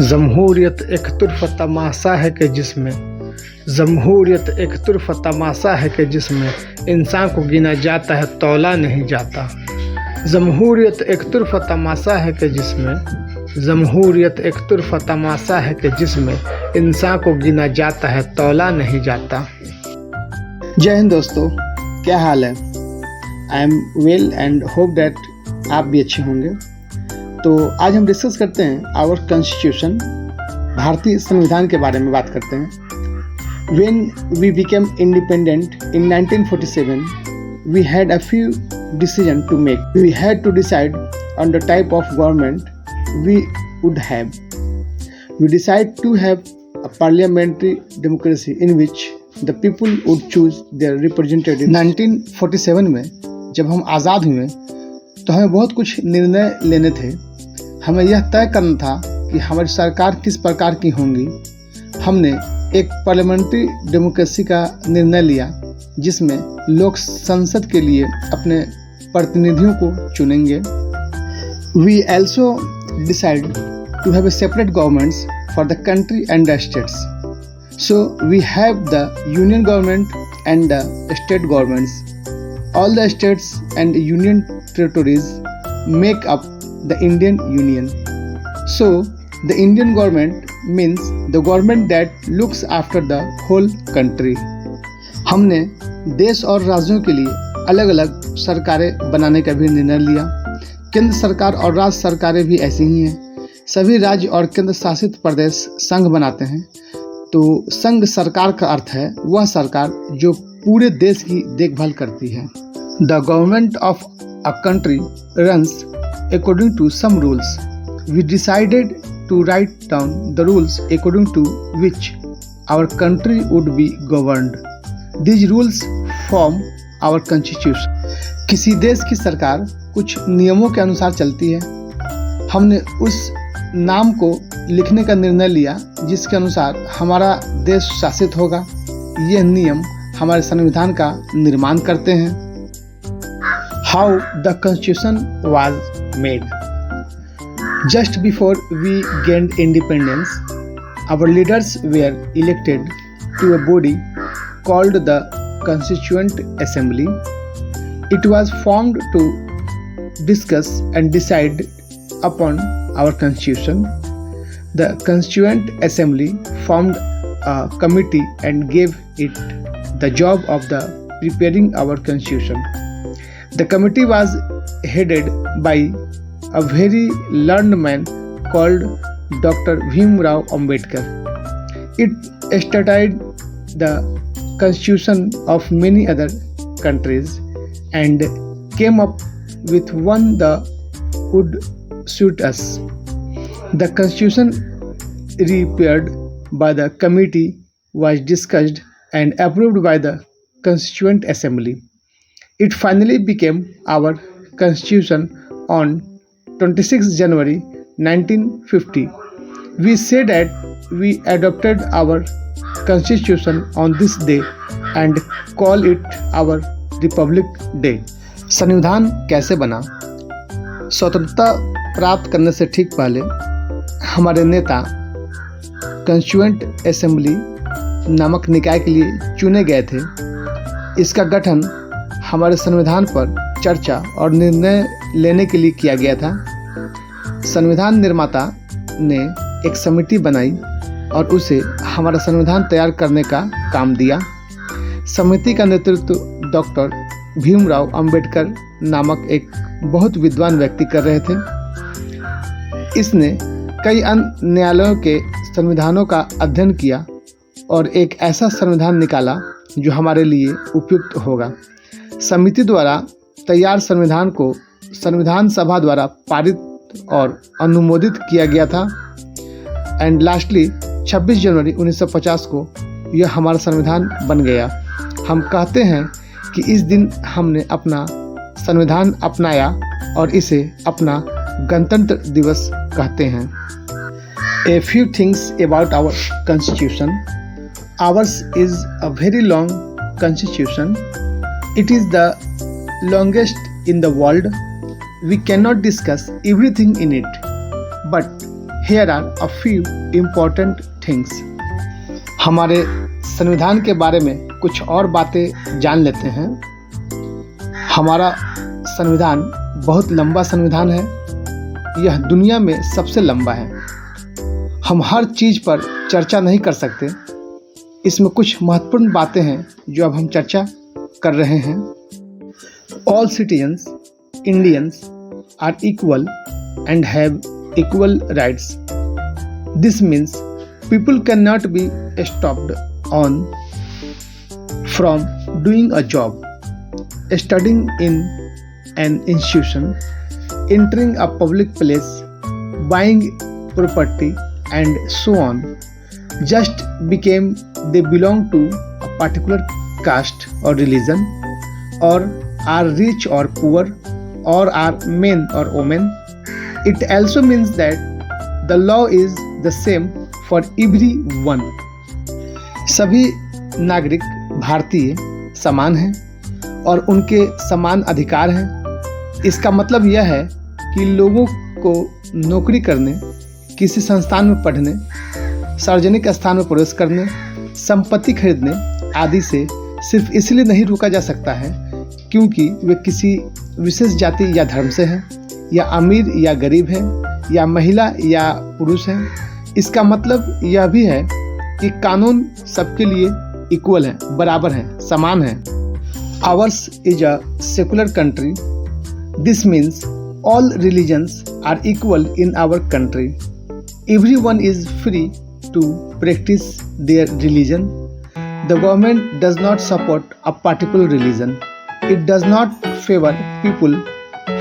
जमहूरियत एक तुर्फ़ तमाशा है कि जिसमें जमहूरियत एक तुर्फ़ तमाशा है कि जिसमें इंसान को गिना जाता है तौला नहीं जाता। जमहूरियत एक तुर्फ़ तमाशा है कि जिसमें जमहूरियत एक तुर्फ़ तमाशा है कि जिसमें इंसान को गिना जाता है तौला नहीं जाता। जय हिंद दोस्तों, क्या हाल है? I am well and hope that आप भी अच्छे होंगे। तो आज हम डिस्कस करते हैं आवर कॉन्स्टिट्यूशन, भारतीय संविधान के बारे में बात करते हैं। When we became independent in 1947, we had a few decisions to make. We had to decide on the type of government we would have. We decided to have a parliamentary democracy in which the people would choose their representatives. 1947 में जब हम आज़ाद हुए तो हमें बहुत कुछ निर्णय लेने थे। हमें यह तय करना था कि हमारी सरकार किस प्रकार की होंगी। हमने एक पार्लियामेंट्री डेमोक्रेसी का निर्णय लिया जिसमें लोग संसद के लिए अपने प्रतिनिधियों को चुनेंगे। We also decide to have a separate governments for the country and the states. So we have the union government and the state governments. All the states and union territories make up the Indian Union. So the Indian government means the government that looks after the whole country. हमने देश और राज्यों के लिए अलग अलग सरकारें बनाने का भी निर्णय लिया। केंद्र सरकार और राज्य सरकारें भी ऐसी ही हैं। सभी राज्य और केंद्र शासित प्रदेश संघ बनाते हैं। तो संघ सरकार का अर्थ है वह सरकार जो पूरे देश की देखभाल करती है। The government of a country runs according to some rules. We decided to write down the rules according to which our country would be governed. These rules form our constitution. किसी देश की सरकार कुछ नियमों के अनुसार चलती है। हमने उस नाम को लिखने का निर्णय लिया जिसके अनुसार हमारा देश शासित होगा। यह नियम हमारे संविधान का निर्माण करते हैं। How the Constitution was made. Just before we gained independence, our leaders were elected to a body called the Constituent Assembly. It was formed to discuss and decide upon our constitution. The Constituent Assembly formed a committee and gave it the job of the preparing our constitution. The committee was headed by a very learned man called Dr. Bhim Rao Ambedkar. It studied the constitution of many other countries and came up with one that would suit us. The constitution prepared by the committee was discussed and approved by the Constituent Assembly. It finally became our constitution on 26 January 1950. We say that we adopted our constitution on this day and call it our Republic Day. संविधान कैसे बना? स्वतंत्रता प्राप्त करने से ठीक पहले हमारे नेता कॉन्स्टिट्यूएंट असेंबली नामक निकाय के लिए चुने गए थे। इसका गठन हमारे संविधान पर चर्चा और निर्णय लेने के लिए किया गया था। संविधान निर्माता ने एक समिति बनाई और उसे हमारा संविधान तैयार करने का काम दिया। समिति का नेतृत्व डॉक्टर भीमराव अंबेडकर नामक एक बहुत विद्वान व्यक्ति कर रहे थे। इसने कई अन्य न्यायालयों के संविधानों का अध्ययन किया और एक ऐसा संविधान निकाला जो हमारे लिए उपयुक्त होगा। समिति द्वारा तैयार संविधान को संविधान सभा द्वारा पारित और अनुमोदित किया गया था एंड लास्टली 26 जनवरी 1950 को यह हमारा संविधान बन गया। हम कहते हैं कि इस दिन हमने अपना संविधान अपनाया और इसे अपना गणतंत्र दिवस कहते हैं। A few things about our constitution. Ours is a very long constitution. It is the longest in the world. We cannot discuss everything in it, but Here are a few important things. हमारे संविधान के बारे में कुछ और बातें जान लेते हैं। हमारा संविधान बहुत लंबा संविधान है। यह दुनिया में सबसे लंबा है। हम हर चीज़ पर चर्चा नहीं कर सकते। इसमें कुछ महत्वपूर्ण बातें हैं जो अब हम चर्चा कर रहे हैं। All citizens, Indians, are equal and have equal rights. This means people cannot be stopped on from doing a job, studying in an institution, entering a public place, buying property, and so on, just became they belong to a particular caste or religion, or are rich or poor, or are men or women. It also means that the law is the same for everyone. सभी नागरिक भारतीय समान हैं और उनके समान अधिकार हैं। इसका मतलब यह है कि लोगों को नौकरी करने, किसी संस्थान में पढ़ने, सार्वजनिक स्थान में प्रवेश करने, संपत्ति खरीदने आदि से सिर्फ इसलिए नहीं रोका जा सकता है क्योंकि वे किसी विशेष जाति या धर्म से हैं, या अमीर या गरीब हैं, या महिला या पुरुष हैं। इसका मतलब यह भी है कि कानून सबके लिए इक्वल है, बराबर है, समान है। Ours is a secular country. This means all religions are equal in our country. Everyone is free to practice their religion. The government does not support a particular religion. It does not favor people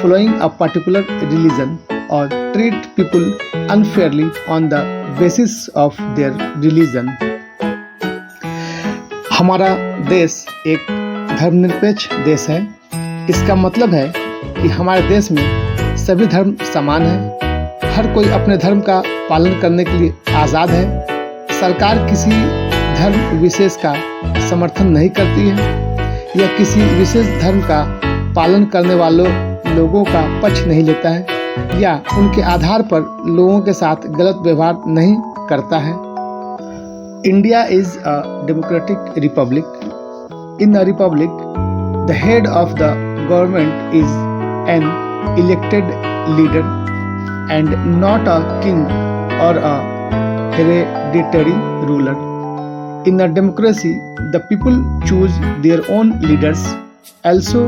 following a particular religion or treat people unfairly on the basis of their religion. हमारा देश एक धर्मनिरपेक्ष देश है। इसका मतलब है कि हमारे देश में सभी धर्म समान हैं। हर कोई अपने धर्म का पालन करने के लिए आज़ाद है। सरकार किसी धर्म विशेष का समर्थन नहीं करती है या किसी विशेष धर्म का पालन करने वालों लोगों का पक्ष नहीं लेता है या उनके आधार पर लोगों के साथ गलत व्यवहार नहीं करता है। India is a democratic republic. In a republic the head of the government is an elected leader and not a king or a hereditary ruler. In a democracy, the people choose their own leaders. Also,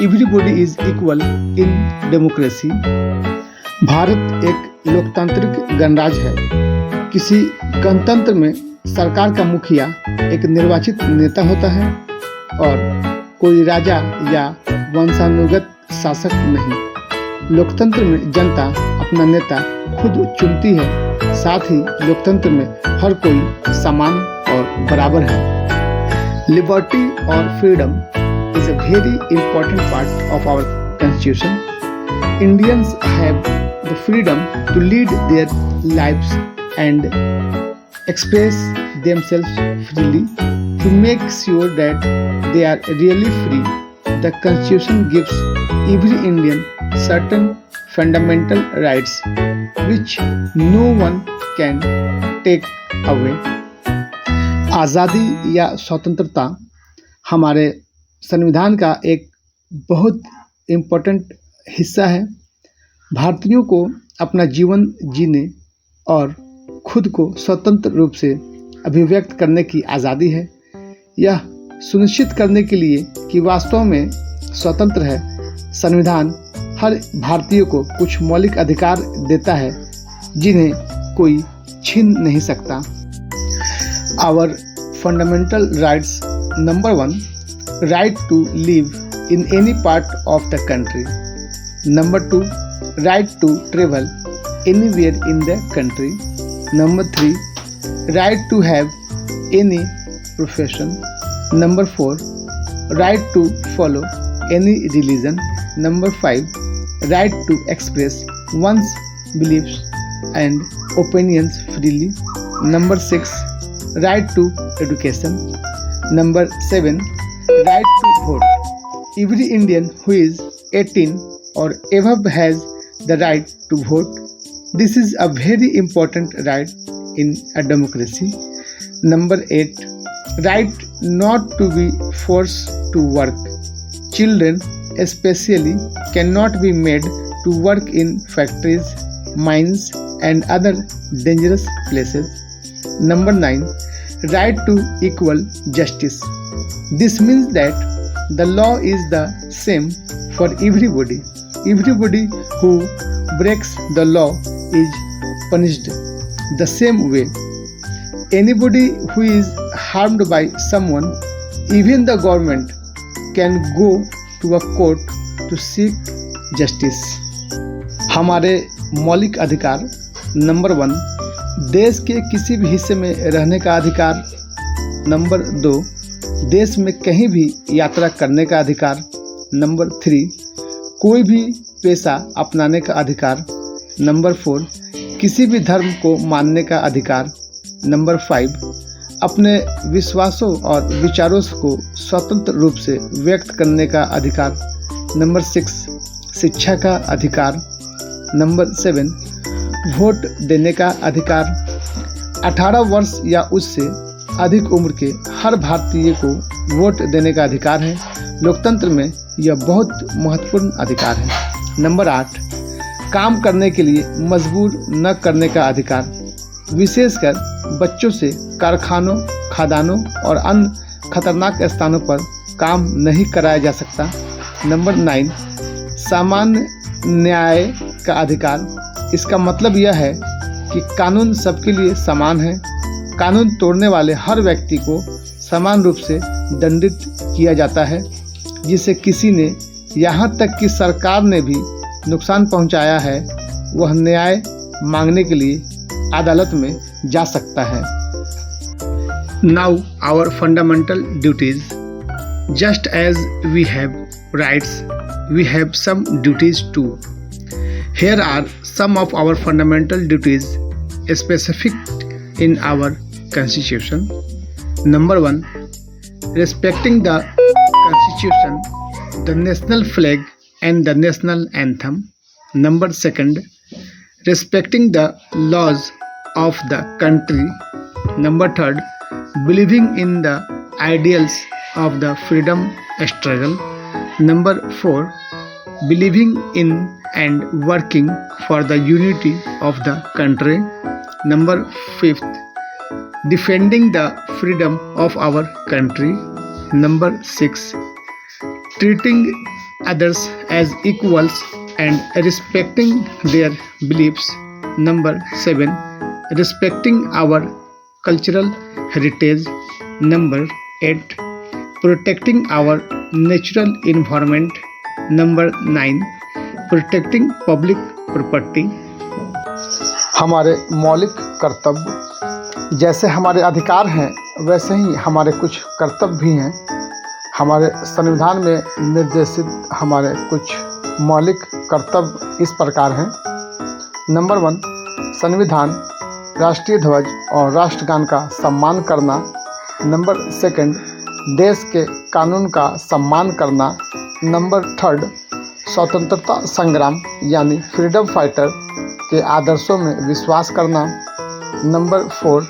everybody is equal in democracy. Bharat एक लोकतांत्रिक गणराज्य है। किसी गणतंत्र में सरकार का मुखिया एक निर्वाचित नेता होता है और कोई राजा या वंशानुगत शासक नहीं। लोकतंत्र में जनता अपना नेता खुद चुनती है। साथ ही लोकतंत्र में हर कोई समान और बराबर है। लिबर्टी और freedom is a very important part of our constitution. Indians have the freedom to lead their lives and express themselves freely. To make sure that they are really free, the constitution gives every Indian certain fundamental rights which no one can take away. आज़ादी या स्वतंत्रता हमारे संविधान का एक बहुत important हिस्सा है। भारतीयों को अपना जीवन जीने और खुद को स्वतंत्र रूप से अभिव्यक्त करने की आज़ादी है। यह सुनिश्चित करने के लिए कि वास्तव में स्वतंत्र है, संविधान हर भारतीय को कुछ मौलिक अधिकार देता है जिन्हें कोई छीन नहीं सकता। Our fundamental rights: number 1, right to live in any part of the country. Number 2, right to travel anywhere in the country. Number 3, right to have any profession. Number 4, right to follow any religion. Number 5, right to express one's beliefs and opinions freely. Number 6, right to education. Number 7, right to vote. Every Indian who is 18 or above has the right to vote. This is a very important right in a democracy. Number 8, right not to be forced to work. Children especially cannot be made to work in factories, mines and other dangerous places. Number 9, right to equal justice. This means that the law is the same for everybody. Everybody who breaks the law is punished the same way. Anybody who is harmed by someone, even the government, can go to a court to seek justice. हमारे मौलिक अधिकार। Number 1, देश के किसी भी हिस्से में रहने का अधिकार। नंबर 2, देश में कहीं भी यात्रा करने का अधिकार। नंबर 3, कोई भी पेशा अपनाने का अधिकार। नंबर 4, किसी भी धर्म को मानने का अधिकार। नंबर 5, अपने विश्वासों और विचारों को स्वतंत्र रूप से व्यक्त करने का अधिकार। नंबर 6, शिक्षा का अधिकार। नंबर 7, वोट देने का अधिकार। 18 वर्ष या उससे अधिक उम्र के हर भारतीय को वोट देने का अधिकार है। लोकतंत्र में यह बहुत महत्वपूर्ण अधिकार है। नंबर 8, काम करने के लिए मजबूर न करने का अधिकार, विशेषकर बच्चों से कारखानों, खदानों और अन्य खतरनाक स्थानों पर काम नहीं कराया जा सकता। नंबर 9, सामान्य न्याय का अधिकार। इसका मतलब यह है कि कानून सबके लिए समान है। कानून तोड़ने वाले हर व्यक्ति को समान रूप से दंडित किया जाता है। जिसे किसी ने, यहाँ तक कि सरकार ने भी नुकसान पहुँचाया है, वह न्याय मांगने के लिए अदालत में जा सकता है। Now our fundamental duties. Just as we have rights, we have some duties too. Here are some of our fundamental duties specific in our constitution. Number 1, respecting the constitution, the national flag and the national anthem. Number 2, respecting the laws of the country. Number 3, believing in the ideals of the freedom struggle. Number 4, believing in and working for the unity of the country. Number 5, defending the freedom of our country. Number 6, treating others as equals and respecting their beliefs. Number 7, respecting our cultural heritage. Number 8, protecting our natural environment. Number 9, protecting public property. हमारे मौलिक कर्तव्य। जैसे हमारे अधिकार हैं वैसे ही हमारे कुछ कर्तव्य भी हैं। हमारे संविधान में निर्देशित हमारे कुछ मौलिक कर्तव्य इस प्रकार हैं। नंबर 1, संविधान, राष्ट्रीय ध्वज और राष्ट्रगान का सम्मान करना। नंबर 2, देश के कानून का सम्मान करना। नंबर 3, स्वतंत्रता संग्राम यानी फ्रीडम फाइटर के आदर्शों में विश्वास करना। नंबर 4,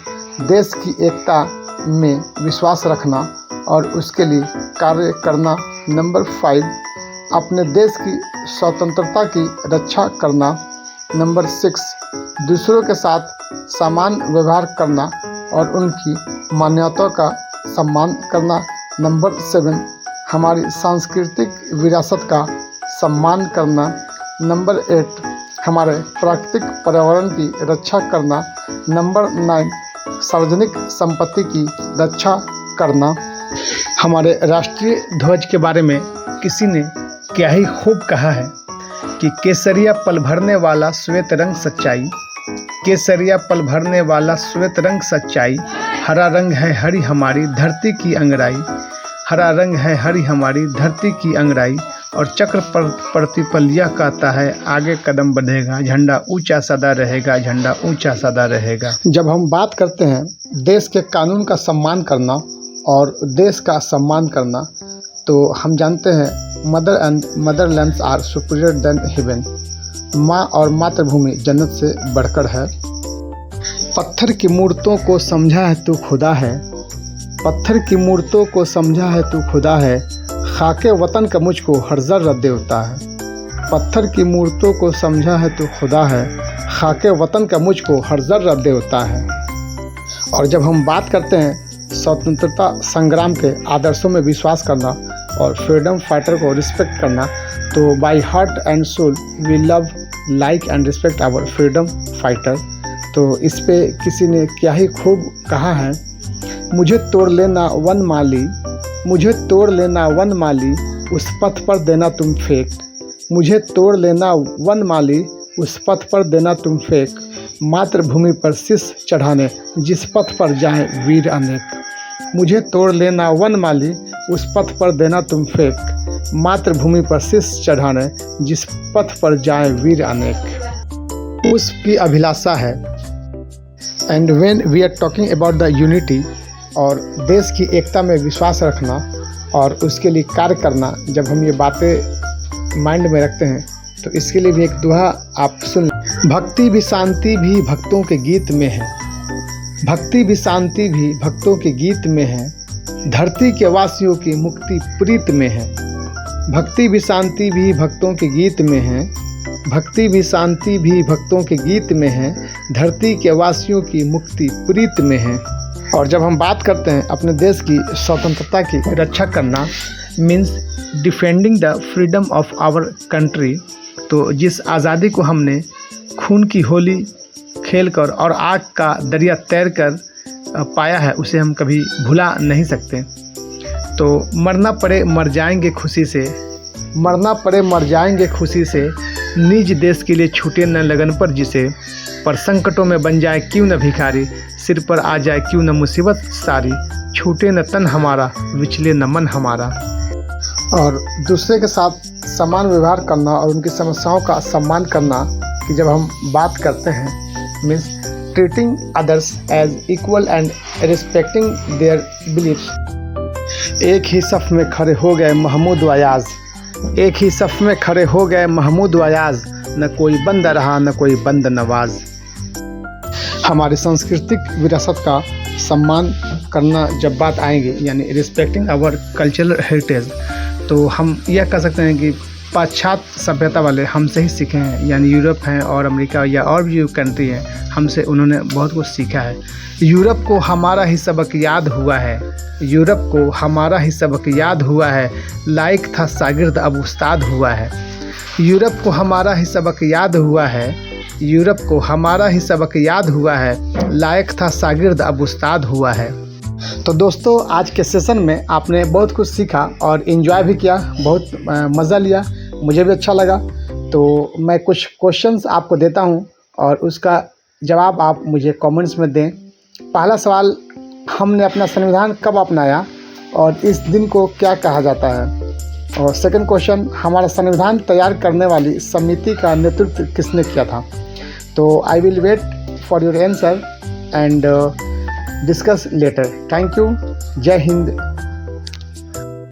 देश की एकता में विश्वास रखना और उसके लिए कार्य करना। नंबर 5, अपने देश की स्वतंत्रता की रक्षा करना। नंबर 6, दूसरों के साथ समान व्यवहार करना और उनकी मान्यताओं का सम्मान करना। नंबर 7, हमारी सांस्कृतिक विरासत का सम्मान करना। नंबर 8, हमारे प्राकृतिक पर्यावरण की रक्षा करना। नंबर 9, सार्वजनिक संपत्ति की रक्षा करना। हमारे राष्ट्रीय ध्वज के बारे में किसी ने क्या ही खूब कहा है कि केसरिया पल भरने वाला श्वेत रंग सच्चाई, केसरिया पल भरने वाला श्वेत रंग सच्चाई, हरा रंग है हरी हमारी धरती की अंगराई, हरा रंग है हरी हमारी धरती की अंगराई। और चक्र पर प्रतिपल यह कहता है आगे कदम बढ़ेगा, झंडा ऊंचा सदा रहेगा, झंडा ऊंचा सदा रहेगा। जब हम बात करते हैं देश के कानून का सम्मान करना और देश का सम्मान करना, तो हम जानते हैं mother and motherlands are superior than heaven. माँ और मातृभूमि जन्नत से बढ़कर है। पत्थर की मूर्तों को समझा है तू खुदा है, पत्थर की मूर्तों को समझा है तू खुदा है, खाके वतन का मुझको हर ज़र्रा देवता है। पत्थर की मूर्तों को समझा है तू खुदा है, खाके वतन का मुझको हर ज़र्रा देवता है। और जब हम बात करते हैं स्वतंत्रता संग्राम के आदर्शों में विश्वास करना और फ्रीडम फाइटर को रिस्पेक्ट करना, तो by heart and soul we love, like and respect our freedom fighter. तो इस पे किसी ने क्या ही खूब कहा है, मुझे तोड़ लेना वन माली, मुझे तोड़ लेना वन माली, उस पथ पर देना तुम फेंक, मुझे तोड़ लेना वन माली, उस पथ पर देना तुम फेंक, मातृभूमि पर शीश चढ़ाने जिस पथ पर जाएं वीर अनेक। मुझे तोड़ लेना वन माली, उस पथ पर देना तुम फेंक, मातृभूमि पर शीश चढ़ाने जिस पथ पर जाएं वीर अनेक। उसकी अभिलाषा है। And when we are talking about the unity, और देश की एकता में विश्वास रखना और उसके लिए कार्य करना, जब हम ये बातें माइंड में रखते हैं तो इसके लिए भी एक दोहा आप सुन। भक्ति भी शांति भी भक्तों के गीत में है, भक्ति भी शांति भी भक्तों के गीत में है, धरती के वासियों की मुक्ति प्रीत में है। भक्ति भी शांति भी भक्तों के गीत में है, भक्ति भी शांति भी भक्तों के गीत में है, धरती के वासियों की मुक्ति प्रीत में है। और जब हम बात करते हैं अपने देश की स्वतंत्रता की रक्षा करना, means defending the freedom of our country, तो जिस आज़ादी को हमने खून की होली खेलकर और आग का दरिया तैरकर पाया है, उसे हम कभी भुला नहीं सकते। तो मरना पड़े मर जाएंगे खुशी से, मरना पड़े मर जाएंगे खुशी से, निज देश के लिए छूटे न लगन पर जिसे, पर संकटों में बन जाए क्यों न भिखारी, सिर पर आ जाए क्यों न मुसीबत सारी, छूटे न तन हमारा विचले न मन हमारा। और दूसरे के साथ समान व्यवहार करना और उनकी समस्याओं का सम्मान करना कि जब हम बात करते हैं, means treating others as equal and respecting their beliefs. एक ही सफ़ में खड़े हो गए महमूद व अयाज, एक ही सफ़ में खड़े हो गए महमूद व अयाज, न कोई बंद रहा न कोई बंद नवाज। हमारी सांस्कृतिक विरासत का सम्मान करना जब बात आएंगे, यानी रिस्पेक्टिंग आवर कल्चरल हेरिटेज, तो हम यह कह सकते हैं कि पाश्चात्य सभ्यता वाले हमसे ही सीखे हैं, यानी यूरोप हैं और अमेरिका या और भी जो कंट्री हैं, हमसे उन्होंने बहुत कुछ सीखा है। यूरोप को हमारा ही सबक याद हुआ है, यूरोप को हमारा ही सबक याद हुआ है, लायक था शागिर्द अब उस्ताद हुआ है। यूरोप को हमारा ही सबक याद हुआ है, यूरोप को हमारा ही सबक याद हुआ है, लायक था शागिर्द अब उस्ताद हुआ है। तो दोस्तों, आज के सेशन में आपने बहुत कुछ सीखा और एंजॉय भी किया, बहुत मज़ा लिया, मुझे भी अच्छा लगा। तो मैं कुछ क्वेश्चंस आपको देता हूं और उसका जवाब आप मुझे कमेंट्स में दें। पहला सवाल, हमने अपना संविधान कब अपनाया और इस दिन को क्या कहा जाता है? और सेकंड क्वेश्चन, हमारा संविधान तैयार करने वाली समिति का नेतृत्व किसने किया था? तो I will wait for your answer and discuss later. Thank you. जय हिंद,